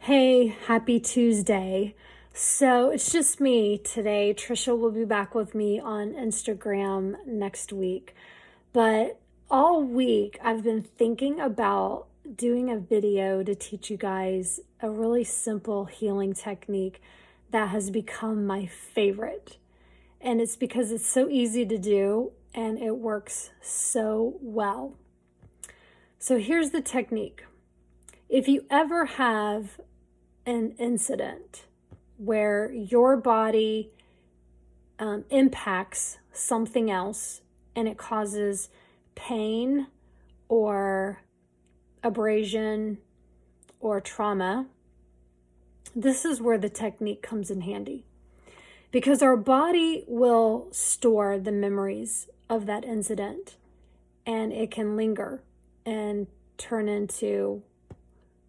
Hey, happy Tuesday. So it's just me today. Trisha will be back with me on Instagram next week. But all week I've been thinking about doing a video to teach you guys a really simple healing technique that has become my favorite. And it's because it's so easy to do and it works so well. So here's the technique. If you ever have an incident where your body impacts something else and it causes pain or abrasion or trauma, this is where the technique comes in handy. Because our body will store the memories of that incident and it can linger and turn into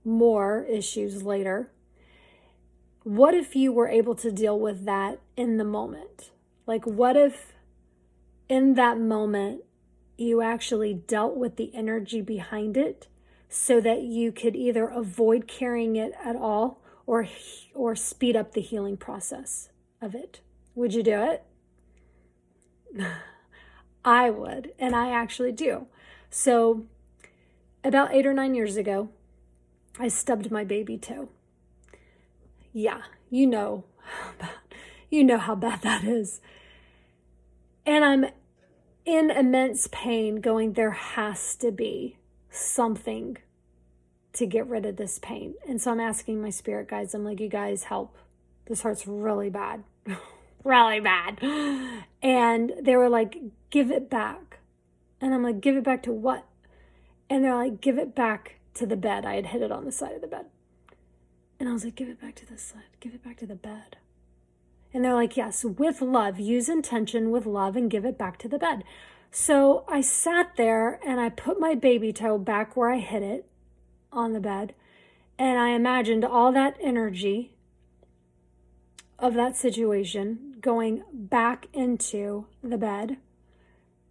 more issues later. What if you were able to deal with that in the moment? Like, what if in that moment you actually dealt with the energy behind it so that you could either avoid carrying it at all or speed up the healing process of it? Would you do it? I would, and I actually do. So about 8 or 9 years ago, I stubbed my baby toe. Yeah, you know how bad that is. And I'm in immense pain going, there has to be something to get rid of this pain. And so I'm asking my spirit guides, I'm like, you guys help. This hurts really bad, really bad. And they were like, give it back. And I'm like, give it back to what? And they're like, give it back to the bed. I had hit it on the side of the bed. And I was like, give it back to the side, give it back to the bed. And they're like, yes, with love, use intention with love and give it back to the bed. So I sat there and I put my baby toe back where I hit it on the bed. And I imagined all that energy of that situation going back into the bed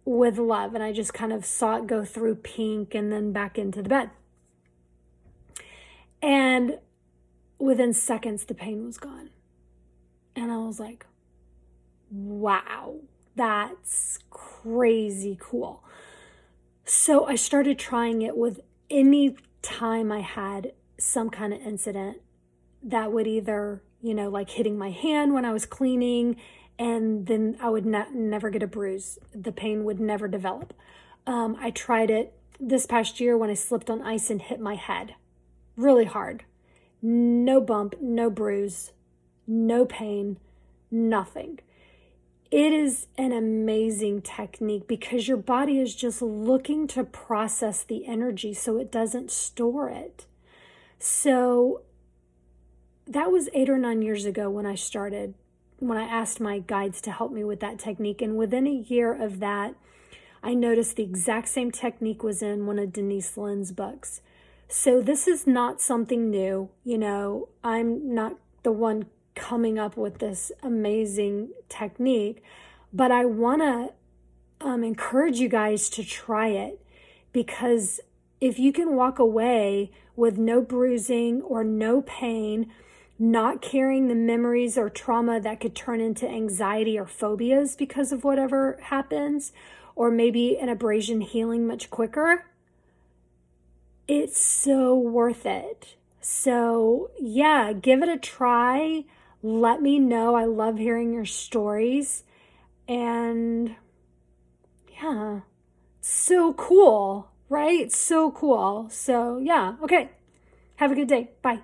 with love. And I just kind of saw it go through pink and then back into the bed. And within seconds, the pain was gone. And I was like, wow, that's crazy cool. So I started trying it with any time I had some kind of incident that would either, like hitting my hand when I was cleaning, and then I would never get a bruise. The pain would never develop. I tried it this past year when I slipped on ice and hit my head really hard. No bump, no bruise, no pain, nothing. It is an amazing technique because your body is just looking to process the energy so it doesn't store it. So that was 8 or 9 years ago when I asked my guides to help me with that technique. And within a year of that, I noticed the exact same technique was in one of Denise Lynn's books. So this is not something new. I'm not the one coming up with this amazing technique, but I want to encourage you guys to try it, because if you can walk away with no bruising or no pain, not carrying the memories or trauma that could turn into anxiety or phobias because of whatever happens, or maybe an abrasion healing much quicker, it's so worth it. So yeah, give it a try. Let me know. I love hearing your stories. And yeah, so cool, right? So cool. So yeah, okay. Have a good day. Bye.